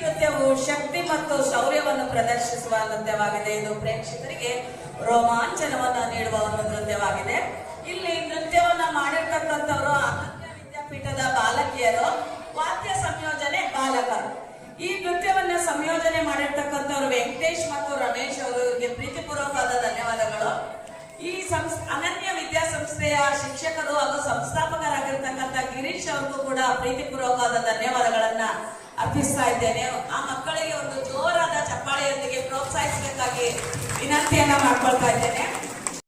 ನೃತ್ಯವು ಶಕ್ತಿ ಮತ್ತು ಶೌರ್ಯವನ್ನು ಪ್ರದರ್ಶಿಸುವ ನೃತ್ಯವಾಗಿದೆ. ಇದು ಪ್ರೇಕ್ಷಕರಿಗೆ ರೋಮಾಂಚನವನ್ನು ನೀಡುವ ಒಂದು ನೃತ್ಯವಾಗಿದೆ. ಇಲ್ಲಿ ನೃತ್ಯವನ್ನ ಮಾಡಿರ್ತಕ್ಕಂಥವರು ಅನನ್ಯ ವಿದ್ಯಾಪೀಠದ ಬಾಲಕಿಯರು, ವಾದ್ಯ ಸಂಯೋಜನೆ ಬಾಲಕರು. ಈ ನೃತ್ಯವನ್ನ ಸಂಯೋಜನೆ ಮಾಡಿರ್ತಕ್ಕಂಥವ್ರು ವೆಂಕಟೇಶ್ ಮತ್ತು ರಮೇಶ್ ಅವರಿಗೆ ಪ್ರೀತಿಪೂರ್ವಕವಾದ ಧನ್ಯವಾದಗಳು. ಈ ಅನನ್ಯ ವಿದ್ಯಾಸಂಸ್ಥೆಯ ಶಿಕ್ಷಕರು ಹಾಗೂ ಸಂಸ್ಥಾಪಕರಾಗಿರ್ತಕ್ಕಂಥ ಗಿರೀಶ್ ಅವ್ರಿಗೂ ಕೂಡ ಪ್ರೀತಿಪೂರ್ವಕವಾದ ಧನ್ಯವಾದಗಳನ್ನ ಅರ್ಪಿಸ್ತಾ ಇದ್ದೇನೆ. ಆ ಮಕ್ಕಳಿಗೆ ಒಂದು ಜೋರಾದ ಚಪ್ಪಾಳೆಯೊಂದಿಗೆ ಪ್ರೋತ್ಸಾಹಿಸಬೇಕಾಗಿ ವಿನಂತಿಯನ್ನ ಮಾಡ್ಕೊಳ್ತಾ ಇದ್ದೇನೆ.